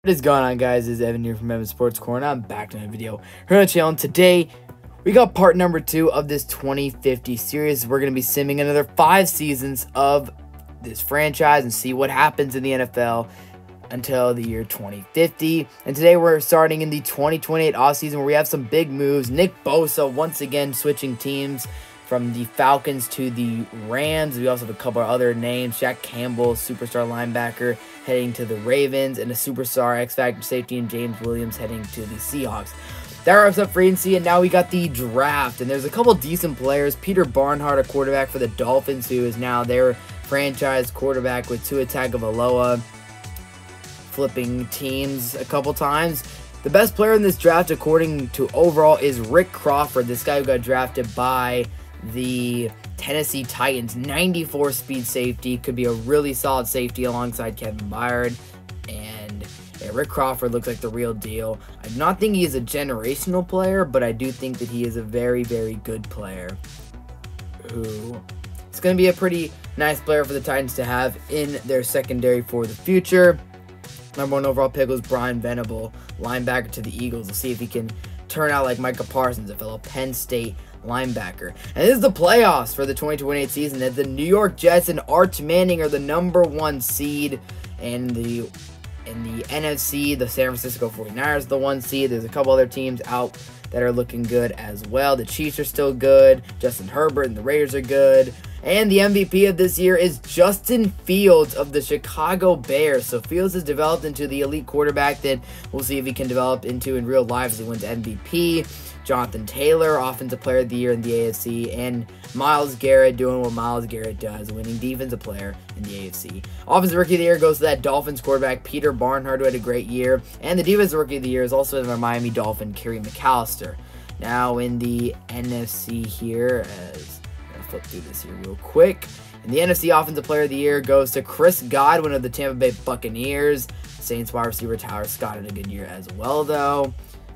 What is going on, guys? This is Evan here from Evan Sports Corner. I'm back to another video here on the channel. And today we got part number 2 of this 2050 series. We're going to be simming another 5 seasons of this franchise and see what happens in the NFL until the year 2050. And today we're starting in the 2028 offseason where we have some big moves. Nick Bosa once again switching teams from the Falcons to the Rams. We also have a couple of other names. Shaq Campbell, superstar linebacker, heading to the Ravens, and a superstar X-Factor safety in James Williams heading to the Seahawks. That wraps up free agency, and now we got the draft. And there's a couple decent players. Peter Barnhart, a quarterback for the Dolphins, who is now their franchise quarterback with Tua Tagovailoa, flipping teams a couple times. The best player in this draft, according to overall, is Rick Crawford, this guy who got drafted by the Tennessee Titans. 94 speed safety, could be a really solid safety alongside Kevin Byard. And yeah, Rick Crawford looks like the real deal. I do not think he is a generational player, but I do think that he is a very, very good player who is going to be a pretty nice player for the Titans to have in their secondary for the future. Number 1 overall pick was Brian Venable, linebacker to the Eagles. We'll see if he can turn out like Micah Parsons, a fellow Penn State linebacker. And this is the playoffs for the 2028 season, as the New York Jets and Arch Manning are the number 1 seed, and in the NFC, the San Francisco 49ers the 1 seed. There's a couple other teams out that are looking good as well. The Chiefs are still good. Justin Herbert and the Raiders are good. And the MVP of this year is Justin Fields of the Chicago Bears. So Fields has developed into the elite quarterback that we'll see if he can develop into in real life as he wins MVP. Jonathan Taylor, Offensive Player of the Year in the AFC, and Myles Garrett doing what Myles Garrett does, winning Defensive Player in the AFC. Offensive Rookie of the Year goes to that Dolphins quarterback, Peter Barnhart, who had a great year, and the Defensive Rookie of the Year is also in our Miami Dolphin, Kerry McAllister. Now in the NFC here, as I'm going to flip through this here real quick. In the NFC, Offensive Player of the Year goes to Chris Godwin of the Tampa Bay Buccaneers. Saints wide receiver Tyler Scott had a good year as well, though.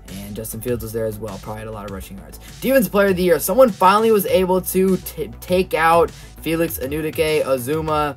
And Justin Fields was there as well. Probably had a lot of rushing yards. Defensive Player of the Year. Someone finally was able to take out Felix Anudike-Uzomah.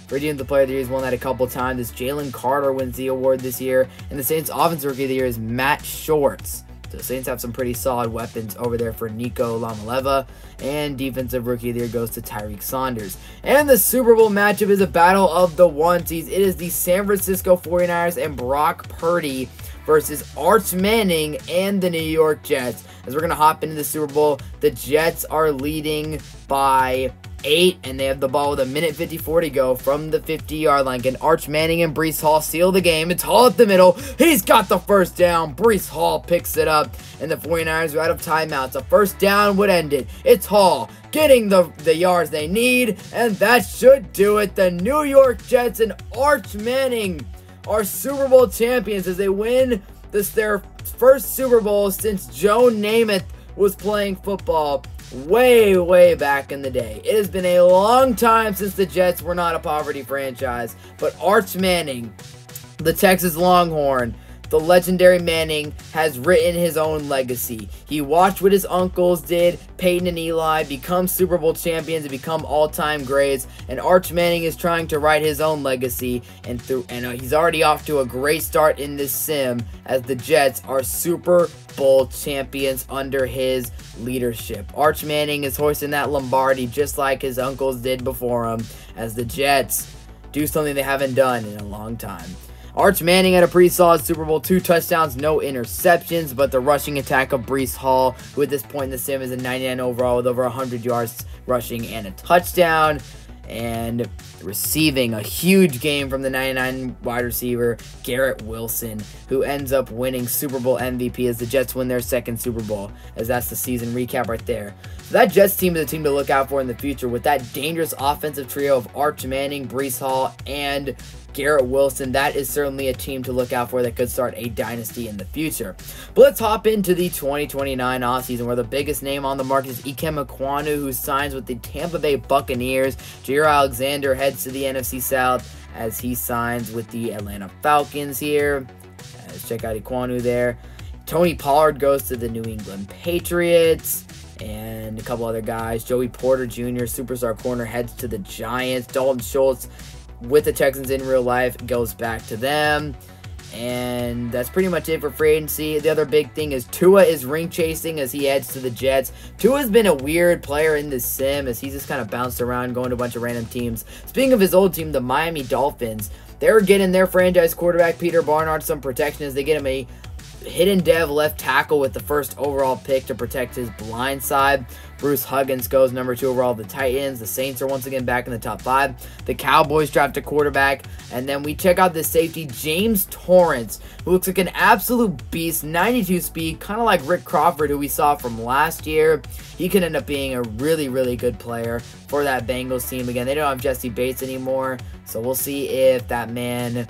For Defensive Player of the Year, he's won that a couple times. This Jalen Carter wins the award this year. And the Saints Offensive Rookie of the Year is Matt Shorts. So the Saints have some pretty solid weapons over there for Nico Lamaleva. And Defensive Rookie of the Year goes to Tyreek Saunders. And the Super Bowl matchup is a battle of the 1 seeds. It is the San Francisco 49ers and Brock Purdy versus Arch Manning and the New York Jets. As we're going to hop into the Super Bowl, the Jets are leading by 8, and they have the ball with 1:54 to go from the 50-yard line. Can Arch Manning and Breece Hall seal the game? It's Hall at the middle. He's got the first down. Breece Hall picks it up, and the 49ers are out of timeouts. A first down would end it. It's Hall getting the yards they need, and that should do it. The New York Jets and Arch Manning are Super Bowl champions as they win their first Super Bowl since Joe Namath was playing football way, way back in the day. It has been a long time since the Jets were not a poverty franchise, but Arch Manning, the Texas Longhorn, the legendary Manning, has written his own legacy. He watched what his uncles did, Peyton and Eli, become Super Bowl champions and become all-time greats, and Arch Manning is trying to write his own legacy, and he's already off to a great start in this sim as the Jets are Super Bowl champions under his leadership. Arch Manning is hoisting that Lombardi just like his uncles did before him as the Jets do something they haven't done in a long time. Arch Manning had a pretty solid Super Bowl, 2 touchdowns, no interceptions, but the rushing attack of Breece Hall, who at this point in the sim is a 99 overall with over 100 yards rushing and a touchdown, and receiving a huge game from the 99 wide receiver, Garrett Wilson, who ends up winning Super Bowl MVP as the Jets win their 2nd Super Bowl, as that's the season recap right there. So that Jets team is a team to look out for in the future with that dangerous offensive trio of Arch Manning, Breece Hall, and Garrett Wilson. That is certainly a team to look out for that could start a dynasty in the future. But let's hop into the 2029 offseason, where the biggest name on the market is Ikem Ekwonu, who signs with the Tampa Bay Buccaneers. Jair Alexander heads to the NFC South as he signs with the Atlanta Falcons here. Let's check out Ekwonu there. Tony Pollard goes to the New England Patriots. And a couple other guys. Joey Porter Jr., superstar corner, heads to the Giants. Dalton Schultz with the Texans in real life goes back to them. And that's pretty much it for free agency. The other big thing is Tua is ring chasing as he heads to the Jets. Tua's been a weird player in this sim as he's just kind of bounced around going to a bunch of random teams. Speaking of his old team, the Miami Dolphins, they're getting their franchise quarterback Peter Barnard some protection as they get him a hidden dev left tackle with the first overall pick to protect his blind side. Bruce Huggins goes number 2 overall. The Titans, the Saints are once again back in the top 5. The Cowboys draft a quarterback. And then we check out the safety, James Torrance, who looks like an absolute beast. 92 speed, kind of like Rick Crawford, who we saw from last year. He could end up being a really, really good player for that Bengals team. Again, they don't have Jesse Bates anymore, so we'll see if that man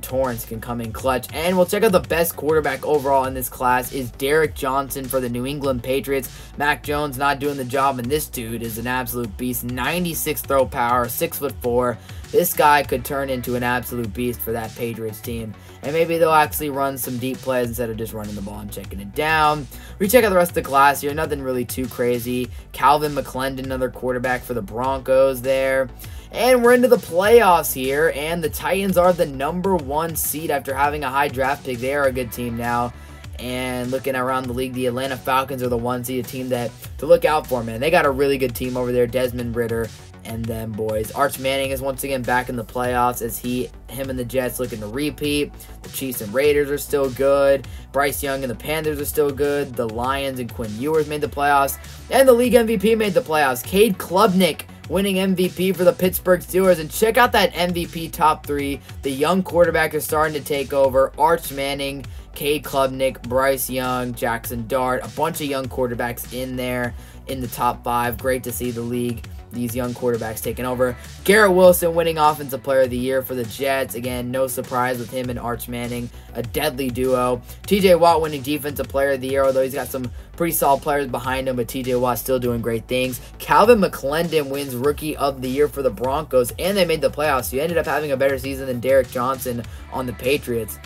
Torrance can come in clutch. And we'll check out the best quarterback overall in this class is Derek Johnson for the New England Patriots. Mac Jones not doing the job, and this dude is an absolute beast. 96 throw power, 6'4". This guy could turn into an absolute beast for that Patriots team. And maybe they'll actually run some deep plays instead of just running the ball and checking it down. We check out the rest of the class here. Nothing really too crazy. Calvin McClendon, another quarterback for the Broncos there. And we're into the playoffs here, and the Titans are the #1 seed after having a high draft pick. They are a good team now. And looking around the league, the Atlanta Falcons are the 1 seed, a team that to look out for, man. They got a really good team over there, Desmond Ridder and them boys. Arch Manning is once again back in the playoffs as him and the Jets looking to repeat. The Chiefs and Raiders are still good. Bryce Young and the Panthers are still good. The Lions and Quinn Ewers made the playoffs. And the league MVP made the playoffs. Cade Klubnik winning MVP for the Pittsburgh Steelers. And check out that MVP top 3. The young quarterbacks are starting to take over. Arch Manning, Cade Klubnik, Bryce Young, Jackson Dart. A bunch of young quarterbacks in there in the top 5. Great to see the league, these young quarterbacks taking over. Garrett Wilson winning Offensive Player of the Year for the Jets. Again, no surprise with him and Arch Manning. A deadly duo. TJ Watt winning Defensive Player of the Year, although he's got some pretty solid players behind him, but TJ Watt still doing great things. Calvin McClendon wins Rookie of the Year for the Broncos, and they made the playoffs. So he ended up having a better season than Derek Johnson on the Patriots.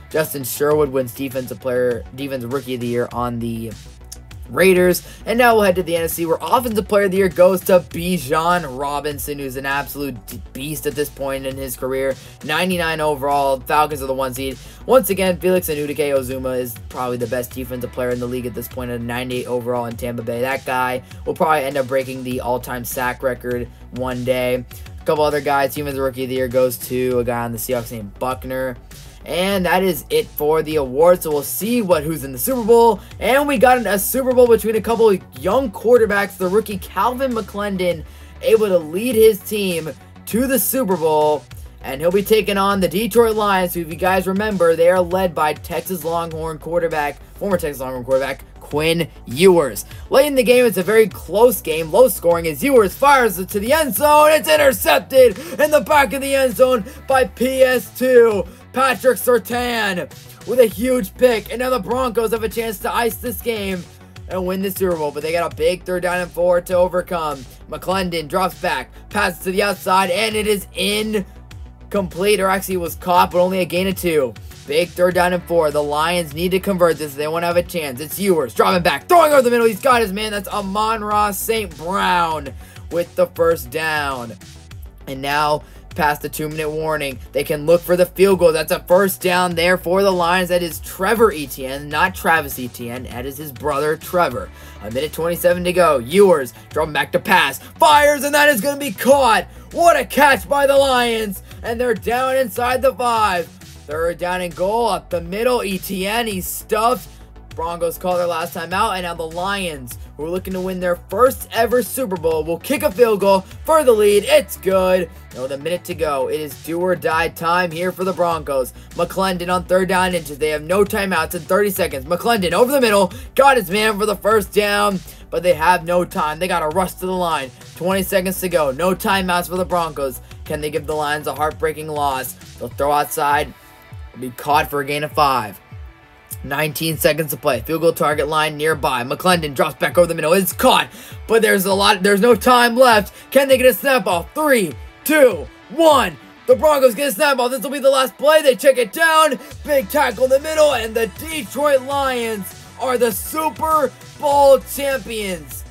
Justin Sherwood wins Defensive Rookie of the Year on the Raiders. And now we'll head to the NFC, where Offensive Player of the Year goes to Bijan Robinson, who's an absolute beast at this point in his career. 99 overall. Falcons are the 1 seed. Once again, Felix Anudike-Uzomah is probably the best defensive player in the league at this point at 98 overall in Tampa Bay. That guy will probably end up breaking the all-time sack record one day. A couple other guys. Defensive Rookie of the Year goes to a guy on the Seahawks named Buckner. And that is it for the awards. So we'll see who's in the Super Bowl. And we got a Super Bowl between a couple of young quarterbacks. The rookie Calvin McClendon able to lead his team to the Super Bowl. And he'll be taking on the Detroit Lions, who, if you guys remember, they are led by former Texas Longhorn quarterback, Quinn Ewers. Late in the game, it's a very close game, low scoring, as Ewers fires it to the end zone. It's intercepted in the back of the end zone by PS2. Patrick Surtain with a huge pick. And now the Broncos have a chance to ice this game and win the Super Bowl. But they got a big 3rd down and 4 to overcome. McClendon drops back, passes to the outside, and it is incomplete. Or actually, it was caught, but only a gain of 2. Big 3rd down and 4. The Lions need to convert this if they want to have a chance. It's Ewers dropping back, throwing over the middle. He's got his man. That's Amon-Ra St. Brown with the 1st down. And now, past the 2-minute warning, they can look for the field goal. That's a 1st down there for the Lions. That is Trevor Etienne, not Travis Etienne. That is his brother, Trevor. 1:27 to go. Ewers dropping back to pass. Fires, and that is going to be caught. What a catch by the Lions. And they're down inside the 5. 3rd down and goal up the middle. Etienne, he's stuffed. Broncos call their last time out, and now the Lions, who are looking to win their 1st ever Super Bowl, will kick a field goal for the lead. It's good. And with a minute to go, it is do or die time here for the Broncos. McClendon on 3rd down inches. They have no timeouts in 30 seconds. McClendon over the middle, got his man for the 1st down, but they have no time. They got to rush to the line. 20 seconds to go. No timeouts for the Broncos. Can they give the Lions a heartbreaking loss? They'll throw outside. Will be caught for a gain of 5. 19 seconds to play. Field goal target line nearby. McClendon drops back over the middle. It's caught, but there's no time left. Can they get a snap ball? 3, 2, 1. The Broncos get a snap ball. This will be the last play. They check it down. Big tackle in the middle, and the Detroit Lions are the Super Bowl champions.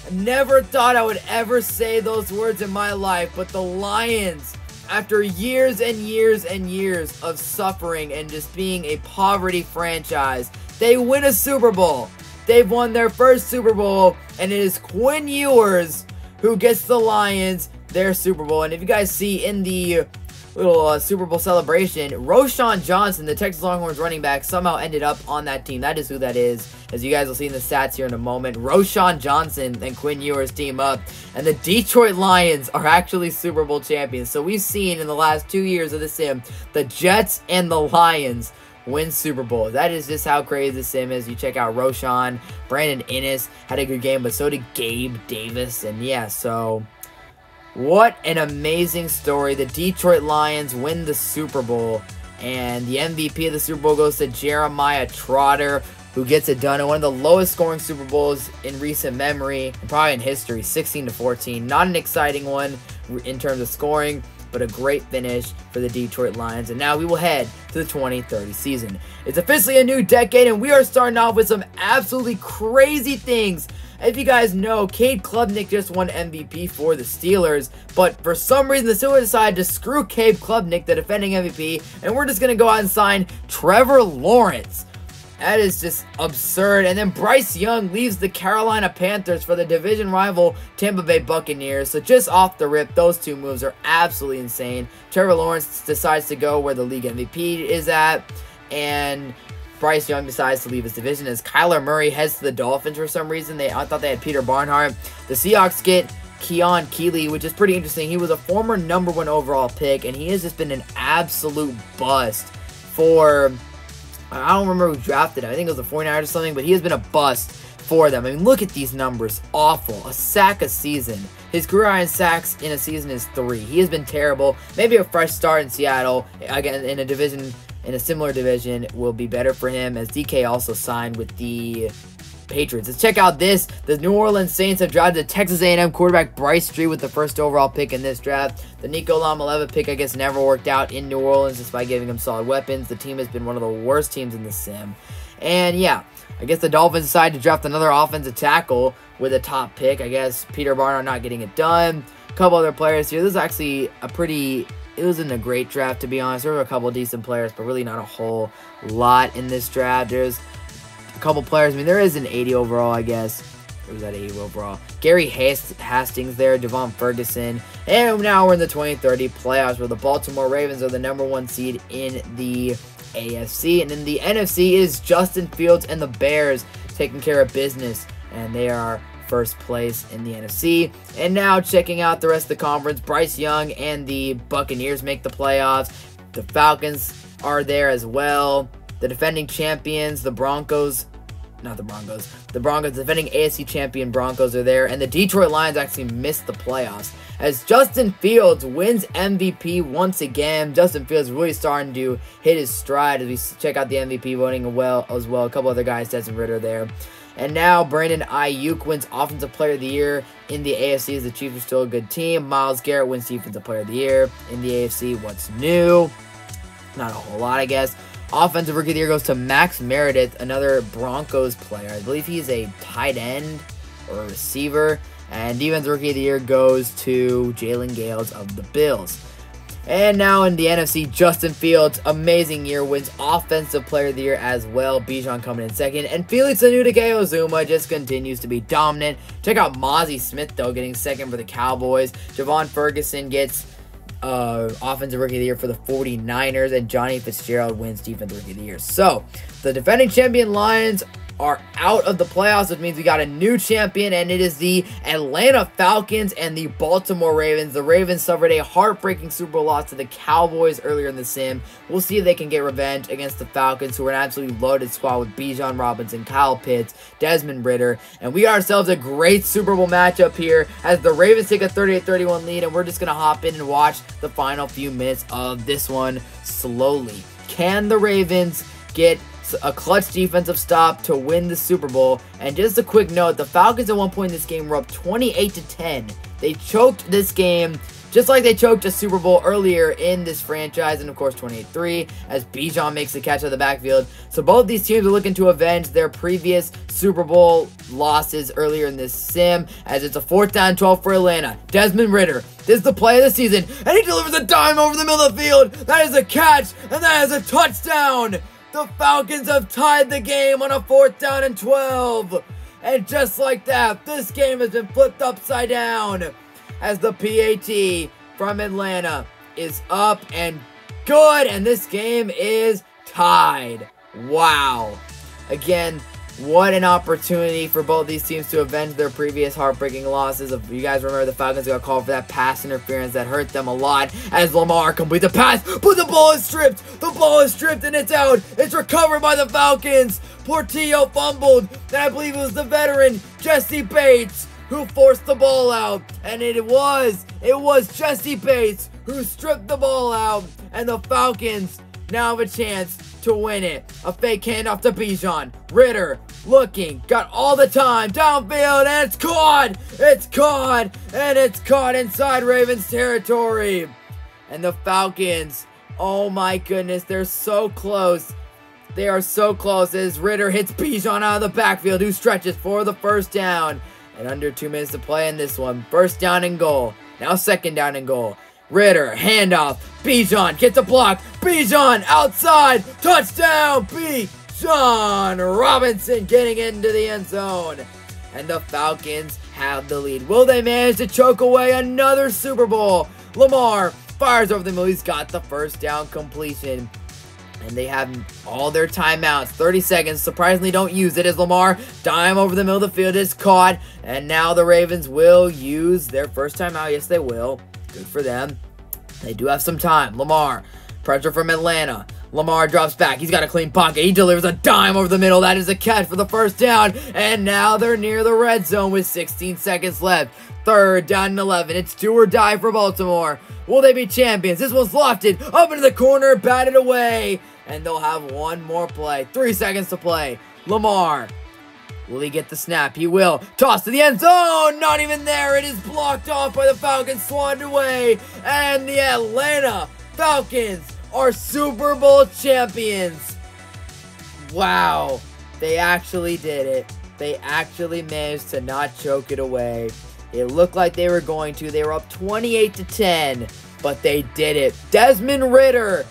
I never thought I would ever say those words in my life, but the Lions After years and years and years of suffering and just being a poverty franchise, they win a Super Bowl. They've won their first Super Bowl, and it is Quinn Ewers who gets the Lions their Super Bowl. And if you guys see in the little Super Bowl celebration, Roschon Johnson, the Texas Longhorns running back, somehow ended up on that team. That is who that is, as you guys will see in the stats here in a moment. Roschon Johnson and Quinn Ewers team up, and the Detroit Lions are actually Super Bowl champions. So we've seen in the last 2 years of the sim, the Jets and the Lions win Super Bowl. That is just how crazy the sim is. You check out Roschon, Brandon Inniss had a good game, but so did Gabe Davis. And yeah, so what an amazing story. The Detroit Lions win the Super Bowl, and the MVP of the Super Bowl goes to Jeremiah Trotter, who gets it done in one of the lowest scoring Super Bowls in recent memory, and probably in history, 16-14. Not an exciting one in terms of scoring, but a great finish for the Detroit Lions. And now we will head to the 2030 season. It's officially a new decade, and we are starting off with some absolutely crazy things. If you guys know, Cade Klubnik just won MVP for the Steelers, but for some reason the Steelers decided to screw Cade Klubnik, the defending MVP, and we're just going to go out and sign Trevor Lawrence. That is just absurd. And then Bryce Young leaves the Carolina Panthers for the division rival Tampa Bay Buccaneers. So just off the rip, those two moves are absolutely insane. Trevor Lawrence decides to go where the league MVP is at, and Bryce Young decides to leave his division as Kyler Murray heads to the Dolphins for some reason. I thought they had Peter Barnhart. The Seahawks get Keon Keeley, which is pretty interesting. He was a former #1 overall pick, and he has just been an absolute bust for, I don't remember who drafted him. I think it was the 49ers or something, but he has been a bust for them. I mean, look at these numbers. Awful. A sack a season. His career high in sacks in a season is 3. He has been terrible. Maybe a fresh start in Seattle, again, in a similar division, will be better for him, as DK also signed with the Patriots. Let's check out this. The New Orleans Saints have drafted Texas A&M quarterback Bryce Street with the first overall pick in this draft. The Nico Lamaleva pick, I guess, never worked out in New Orleans despite giving him solid weapons. The team has been one of the worst teams in the sim. And yeah, I guess the Dolphins decided to draft another offensive tackle with a top pick. I guess Peter Barnhart not getting it done. A couple other players here. This is actually it wasn't a great draft, to be honest. There were a couple decent players, but really not a whole lot in this draft. There's a couple players. I mean, there is an 80 overall, I guess. It was at 80 overall. Gary Hastings there, Devon Ferguson. And now we're in the 2030 playoffs, where the Baltimore Ravens are the #1 seed in the AFC. And in the NFC is Justin Fields and the Bears taking care of business, and they are first place in the NFC. And now checking out the rest of the conference, Bryce Young and the Buccaneers make the playoffs. The Falcons are there as well. The defending champions, the Broncos, defending AFC champion Broncos are there. And the Detroit Lions actually missed the playoffs, as Justin Fields wins MVP once again. Justin Fields really starting to hit his stride as we check out the MVP voting as well. A couple other guys, Desmond Ridder there. And now Brandon Ayuk wins Offensive Player of the Year in the AFC, as the Chiefs are still a good team. Myles Garrett wins Defensive Player of the Year in the AFC. What's new? Not a whole lot, I guess. Offensive Rookie of the Year goes to Max Meredith, another Broncos player. I believe he's a tight end or a receiver. And Defensive Rookie of the Year goes to Jalen Gales of the Bills. And now in the NFC, Justin Fields, amazing year, wins Offensive Player of the Year as well. Bijan coming in second. And Felix Anudike-Uzomah just continues to be dominant. Check out Mozzie Smith, though, getting second for the Cowboys. Javon Ferguson gets Offensive Rookie of the Year for the 49ers. And Johnny Fitzgerald wins Defensive Rookie of the Year. So, the defending champion Lions are out of the playoffs, which means we got a new champion, and it is the Atlanta Falcons and the Baltimore Ravens. The Ravens suffered a heartbreaking Super Bowl loss to the Cowboys earlier in the sim. We'll see if they can get revenge against the Falcons, who are an absolutely loaded squad with Bijan Robinson, Kyle Pitts, Desmond Ridder, and we got ourselves a great Super Bowl matchup here as the Ravens take a 38-31 lead, and we're just going to hop in and watch the final few minutes of this one slowly. Can the Ravens get a clutch defensive stop to win the Super Bowl? And just a quick note, the Falcons at one point in this game were up 28-10. They choked this game just like they choked a Super Bowl earlier in this franchise, and of course 28-3 as Bijan makes the catch out of the backfield. So both these teams are looking to avenge their previous Super Bowl losses earlier in this sim, as it's a 4th down and 12 for Atlanta. Desmond Ridder, this is the play of the season, and he delivers a dime over the middle of the field. That is a catch, and that is a touchdown. The Falcons have tied the game on a 4th down and 12. And just like that, this game has been flipped upside down as the PAT from Atlanta is up and good, and this game is tied. Wow. Again, what an opportunity for both these teams to avenge their previous heartbreaking losses. If you guys remember, the Falcons got called for that pass interference that hurt them a lot as Lamar completes the pass, but the ball is stripped. The ball is stripped and it's out. It's recovered by the Falcons. Portillo fumbled, and I believe it was the veteran Jesse Bates who forced the ball out, and it was Jesse Bates who stripped the ball out, and the Falcons now have a chance to win it. A fake handoff to Bijan. Ridder looking, got all the time, downfield, and it's caught! It's caught, and it's caught inside Ravens territory. And the Falcons, oh my goodness, they're so close. They are so close as Ridder hits Bijan out of the backfield, who stretches for the 1st down. And under 2 minutes to play in this one. 1st down and goal. Now 2nd down and goal. Ridder, handoff. Bijan gets a block. Bijan outside. Touchdown. Bijan Robinson getting into the end zone. And the Falcons have the lead. Will they manage to choke away another Super Bowl? Lamar fires over the middle. He's got the 1st down completion. And they have all their timeouts. 30 seconds. Surprisingly, don't use it as Lamar. Dime over the middle of the field is caught. And now the Ravens will use their 1st timeout. Yes, they will. Good for them. They do have some time. Lamar. Pressure from Atlanta. Lamar drops back. He's got a clean pocket. He delivers a dime over the middle. That is a catch for the 1st down. And now they're near the red zone with 16 seconds left. 3rd down and 11. It's do or die for Baltimore. Will they be champions? This one's lofted. Up into the corner. Batted away. And they'll have one more play. 3 seconds to play. Lamar. Will he get the snap? He will. Toss to the end zone. Not even there. It is blocked off by the Falcons. Swanned away. And the Atlanta Falcons are Super Bowl champions. Wow. They actually did it. They actually managed to not choke it away. It looked like they were going to. They were up 28-10. But they did it. Desmond Ridder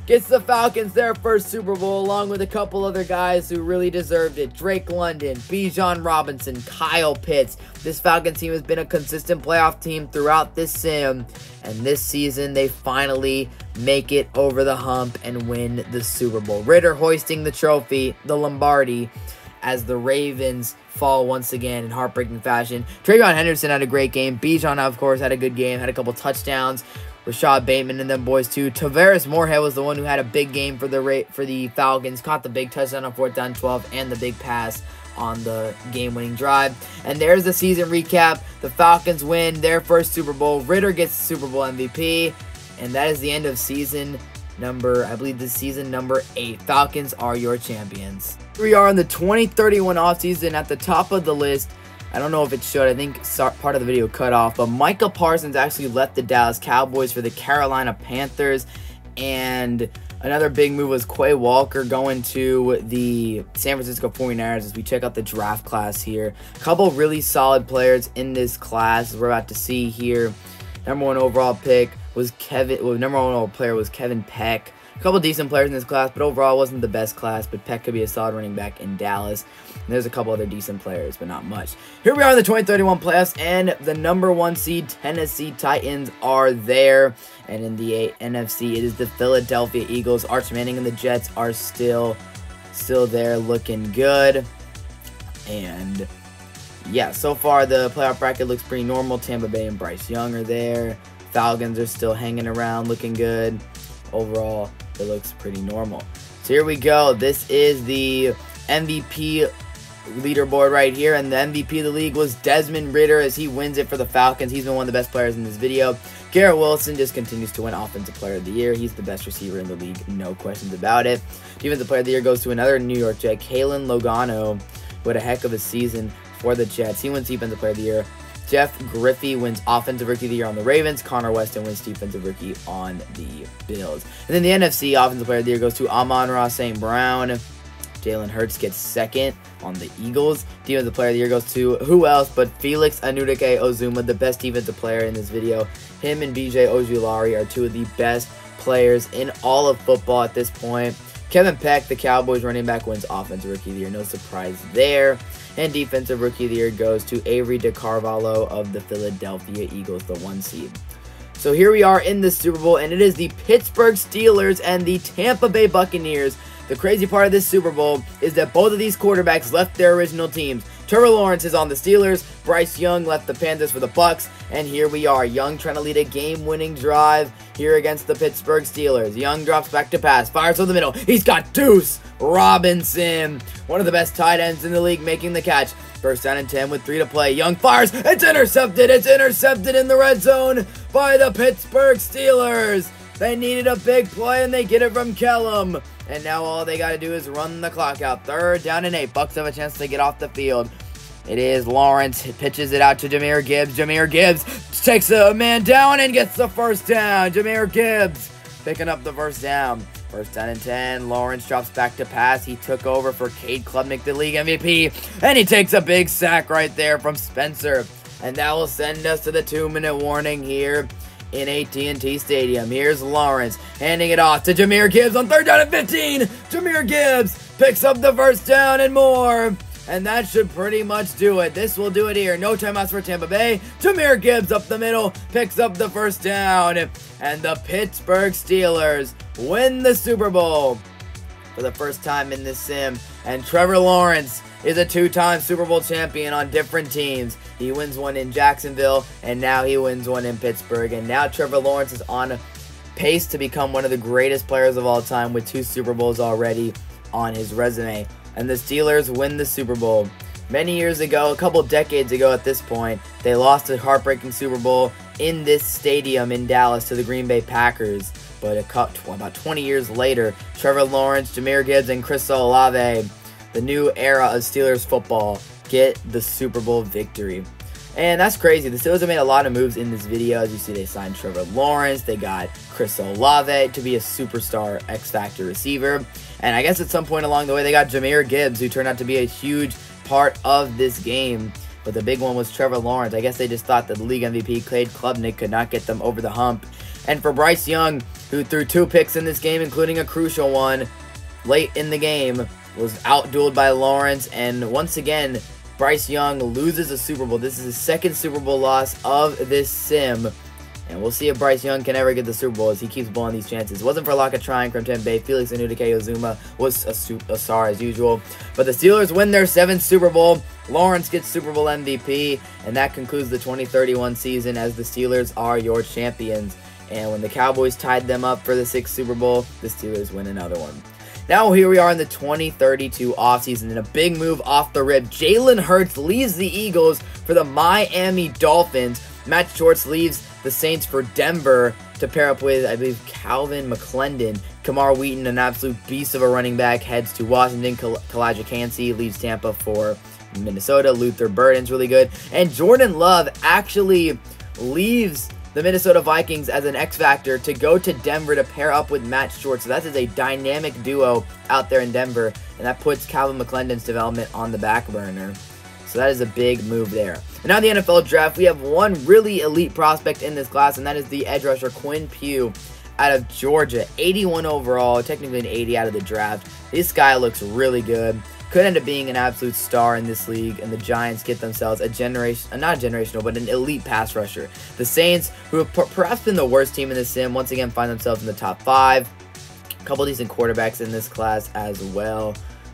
gets the Falcons their 1st Super Bowl, along with a couple other guys who really deserved it. Drake London, Bijan Robinson, Kyle Pitts. This Falcon team has been a consistent playoff team throughout this sim. And this season, they finally make it over the hump and win the Super Bowl. Ridder hoisting the trophy, the Lombardi, as the Ravens fall once again in heartbreaking fashion. Travion Henderson had a great game. Bijan, of course, had a good game, had a couple touchdowns. Rashad Bateman and them boys too. Tavares Moorhead was the one who had a big game for the Falcons. Caught the big touchdown on 4th down 12 and the big pass on the game-winning drive. And there's the season recap. The Falcons win their 1st Super Bowl. Ridder gets the Super Bowl MVP. And that is the end of season number, I believe this season number 8. Falcons are your champions. Here we are in the 2031 offseason. At the top of the list, I don't know if it showed. I think part of the video cut off. But Micah Parsons actually left the Dallas Cowboys for the Carolina Panthers. And another big move was Quay Walker going to the San Francisco 49ers as we check out the draft class here. A couple really solid players in this class we're about to see here. Number 1 overall pick was number 1 overall player was Kevin Peck. A couple decent players in this class, but overall wasn't the best class. But Peck could be a solid running back in Dallas. And there's a couple other decent players, but not much. Here we are in the 2031 playoffs, and the number 1 seed Tennessee Titans are there. And in the NFC, it is the Philadelphia Eagles. Arch Manning and the Jets are still there, looking good. And yeah, so far the playoff bracket looks pretty normal. Tampa Bay and Bryce Young are there. Falcons are still hanging around, looking good. Overall, it looks pretty normal. So here we go. This is the MVP leaderboard right here, and the MVP of the league was Desmond Ridder as he wins it for the Falcons. He's been one of the best players in this video. Garrett Wilson just continues to win Offensive Player of the Year. He's the best receiver in the league, no questions about it. Defensive Player of the Year goes to another New York Jet, Kalen Logano, with a heck of a season for the Jets. He wins Defensive Player of the Year. Jeff Griffey wins Offensive Rookie of the Year on the Ravens. Connor Weston wins Defensive Rookie on the Bills. And then the NFC Offensive Player of the Year goes to Amon-Ra St. Brown. Jalen Hurts gets second on the Eagles. Defensive Player of the Year goes to who else but Felix Anudike-Uzomah, the best defensive player in this video. Him and BJ Ojulari are two of the best players in all of football at this point. Kevin Peck, the Cowboys running back, wins Offensive Rookie of the Year. No surprise there. And Defensive Rookie of the Year goes to Avery DeCarvalho of the Philadelphia Eagles, the 1 seed. So here we are in the Super Bowl, and it is the Pittsburgh Steelers and the Tampa Bay Buccaneers. The crazy part of this Super Bowl is that both of these quarterbacks left their original teams. Trevor Lawrence is on the Steelers, Bryce Young left the Panthers for the Bucs, and here we are. Young trying to lead a game-winning drive here against the Pittsburgh Steelers. Young drops back to pass, fires to the middle. He's got Deuce Robinson, one of the best tight ends in the league, making the catch. First down and 10 with 3 to play. Young fires. It's intercepted. It's intercepted in the red zone by the Pittsburgh Steelers. They needed a big play, and they get it from Kellum. And now all they got to do is run the clock out. Third down and 8. Bucs have a chance to get off the field. It is Lawrence. Pitches it out to Jahmyr Gibbs. Jahmyr Gibbs takes a man down and gets the first down. Jahmyr Gibbs picking up the first down. First down and 10. Lawrence drops back to pass. He took over for Cade Klubnik, the league MVP. And he takes a big sack right there from Spencer. And that will send us to the 2-minute warning here in AT&T Stadium. Here's Lawrence handing it off to Jahmyr Gibbs on third down and 15. Jahmyr Gibbs picks up the first down and more. And that should pretty much do it. This will do it here. No timeouts for Tampa Bay. Jahmyr Gibbs up the middle, picks up the first down. And the Pittsburgh Steelers win the Super Bowl for the first time in this sim. And Trevor Lawrence is a 2-time Super Bowl champion on different teams. He wins one in Jacksonville, and now he wins one in Pittsburgh. And now Trevor Lawrence is on pace to become one of the greatest players of all time with 2 Super Bowls already on his resume. And the Steelers win the Super Bowl. Many years ago, a couple decades ago at this point, they lost a heartbreaking Super Bowl in this stadium in Dallas to the Green Bay Packers. But about 20 years later, Trevor Lawrence, Jahmyr Gibbs, and Chris Olave, the new era of Steelers football, get the Super Bowl victory. And that's crazy. The Steelers have made a lot of moves in this video. As you see, they signed Trevor Lawrence. They got Chris Olave to be a superstar X-Factor receiver. And I guess at some point along the way, they got Jahmyr Gibbs, who turned out to be a huge part of this game. But the big one was Trevor Lawrence. I guess they just thought that the league MVP, Cade Klubnik, could not get them over the hump. And for Bryce Young, who threw 2 picks in this game, including a crucial one late in the game, was outdueled by Lawrence. And once again, Bryce Young loses a Super Bowl. This is his 2nd Super Bowl loss of this sim. And we'll see if Bryce Young can ever get the Super Bowl as he keeps blowing these chances. It wasn't for lack of trying from Tampa Bay. Felix Anudike-Uzomah was a star as usual. But the Steelers win their 7th Super Bowl. Lawrence gets Super Bowl MVP. And that concludes the 2031 season as the Steelers are your champions. And when the Cowboys tied them up for the 6th Super Bowl, the Steelers win another one. Now here we are in the 2032 offseason, and a big move off the rip. Jalen Hurts leaves the Eagles for the Miami Dolphins. Matt Schwartz leaves the Saints for Denver to pair up with, I believe, Calvin McClendon. Kamar Wheaton, an absolute beast of a running back, heads to Washington. Kalijah Kancey leaves Tampa for Minnesota. Luther Burden's really good. And Jordan Love actually leaves the Minnesota Vikings as an X-Factor to go to Denver to pair up with Matt Schwartz. So that is a dynamic duo out there in Denver, and that puts Calvin McClendon's development on the back burner. So that is a big move there. And now the NFL draft, we have one really elite prospect in this class, and that is the edge rusher Quinn Pugh out of Georgia. 81 overall, technically an 80 out of the draft. This guy looks really good. Could end up being an absolute star in this league, and the Giants get themselves not a generational, but an elite pass rusher. The Saints, who have perhaps been the worst team in the sim, once again find themselves in the top 5. A couple decent quarterbacks in this class as well,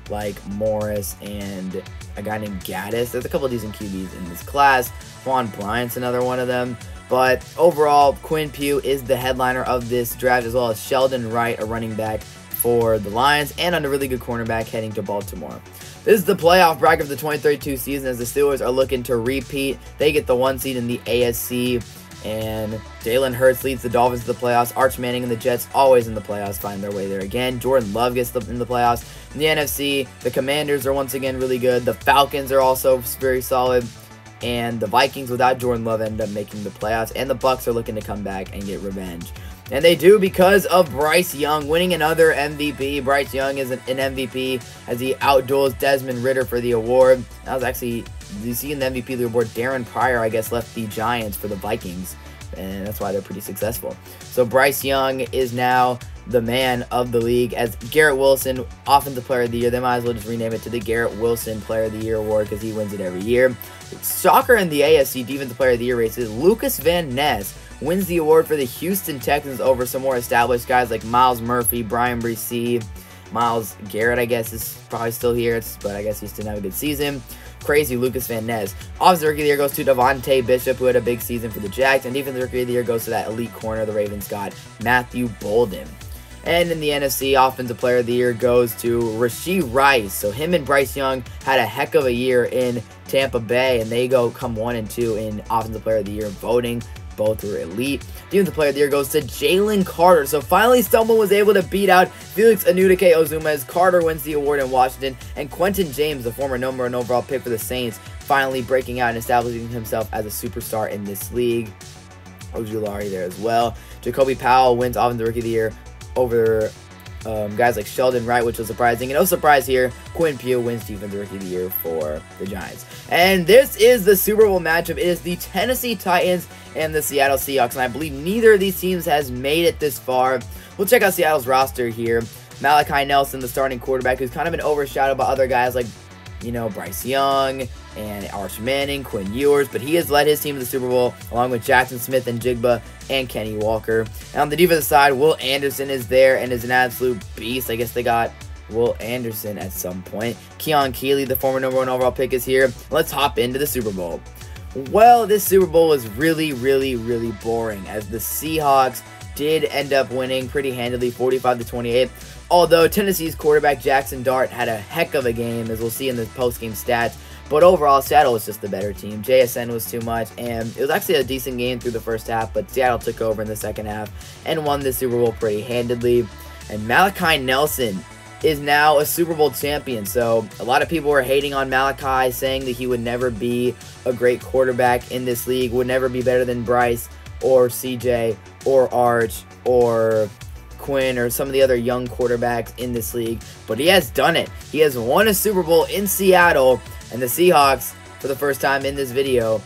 like Morris and a guy named Gaddis. There's a couple decent QBs in this class. Juan Bryant's another one of them. But overall, Quinn Pugh is the headliner of this draft, as well as Sheldon Wright, a running back for the Lions, and on a really good cornerback heading to Baltimore. This is the playoff bracket of the 2032 season as the Steelers are looking to repeat. They get the 1 seed in the ASC, and Jalen Hurts leads the Dolphins to the playoffs. Arch Manning and the Jets always in the playoffs, find their way there again. Jordan Love gets in the playoffs. In the NFC, the Commanders are once again really good. The Falcons are also very solid. And the Vikings without Jordan Love ended up making the playoffs. And the Bucks are looking to come back and get revenge. And they do because of Bryce Young winning another MVP. Bryce Young is an MVP as he outduels Desmond Ridder for the award. That was actually, you see in the MVP leaderboard, Darren Pryor, I guess, left the Giants for the Vikings. And that's why they're pretty successful. So Bryce Young is now the man of the league, as Garrett Wilson, Offensive Player of the Year. They might as well just rename it to the Garrett Wilson Player of the Year award because he wins it every year. Shocker in the AFC Defensive Player of the Year races, Lucas Van Ness wins the award for the Houston Texans over some more established guys like Miles Murphy, Brian Bresee, Myles Garrett, I guess, is probably still here, but I guess he still have a good season. Crazy Lucas Van Ness. Offensive Rookie of the Year goes to Devontae Bishop, who had a big season for the Jags, and Defensive Rookie of the Year goes to that elite corner the Ravens got, Matthew Bolden. And in the NFC, Offensive Player of the Year goes to Rashee Rice. So him and Bryce Young had a heck of a year in Tampa Bay, and they come 1 and 2 in Offensive Player of the Year voting. Both were elite. Defensive Player of the Year goes to Jalen Carter. So finally someone was able to beat out Felix Anudike-Uzomah as Carter wins the award in Washington. And Quentin James, the former number 1 overall pick for the Saints, finally breaking out and establishing himself as a superstar in this league. Ojulari there as well. Jacoby Powell wins Offensive Rookie of the Year over guys like Sheldon Wright, which was surprising. And no surprise here, Quinn Pugh wins Defensive Rookie of the Year for the Giants. And this is the Super Bowl matchup. It is the Tennessee Titans and the Seattle Seahawks. And I believe neither of these teams has made it this far. We'll check out Seattle's roster here. Malachi Nelson, the starting quarterback, who's kind of been overshadowed by other guys like, you know, Bryce Young and Arch Manning, Quinn Ewers, but he has led his team to the Super Bowl along with Jackson Smith and Jigba and Kenny Walker. And on the defensive side, Will Anderson is there and is an absolute beast. I guess they got Will Anderson at some point. Keon Keeley, the former number 1 overall pick, is here. Let's hop into the Super Bowl. Well, this Super Bowl was really boring, as the Seahawks did end up winning pretty handily, 45-28. Although Tennessee's quarterback Jackson Dart had a heck of a game, as we'll see in the post-game stats. But overall, Seattle was just the better team. JSN was too much, and it was actually a decent game through the first half, but Seattle took over in the second half and won the Super Bowl pretty handedly. And Malachi Nelson is now a Super Bowl champion. So a lot of people were hating on Malachi, saying that he would never be a great quarterback in this league, would never be better than Bryce or CJ or Arch or Quinn or some of the other young quarterbacks in this league. But he has done it. He has won a Super Bowl in Seattle, and the Seahawks, for the first time in this video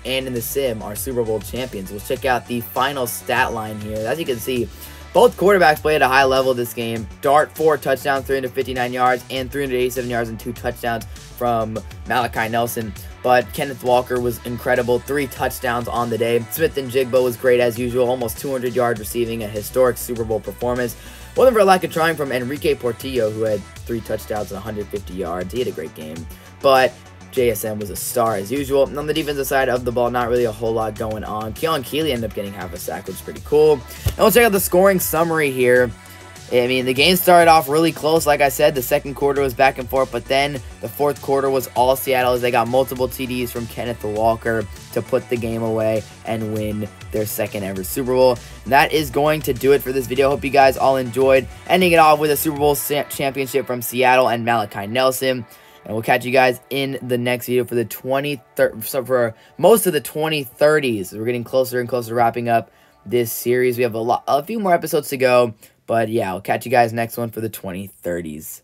and in the sim, are Super Bowl champions. We'll check out the final stat line here. As you can see, both quarterbacks played at a high level this game. Dart, 4 touchdowns, 359 yards, and 387 yards and 2 touchdowns from Malachi Nelson. But Kenneth Walker was incredible, 3 touchdowns on the day. Smith and Jigba was great as usual, almost 200 yards receiving, a historic Super Bowl performance. Wasn't for a lack of trying from Enrique Portillo, who had 3 touchdowns and 150 yards. He had a great game. But JSN was a star as usual. And on the defensive side of the ball, not really a whole lot going on. Keon Keeley ended up getting half a sack, which is pretty cool. And we'll check out the scoring summary here. I mean, the game started off really close. Like I said, the second quarter was back and forth, but then the fourth quarter was all Seattle as they got multiple TDs from Kenneth Walker to put the game away and win their second ever Super Bowl. And that is going to do it for this video. Hope you guys all enjoyed, ending it off with a Super Bowl championship from Seattle and Malachi Nelson. And we'll catch you guys in the next video for the for most of the 2030s. We're getting closer and closer to wrapping up this series. We have a few more episodes to go. But yeah, I'll catch you guys next one for the 2030s.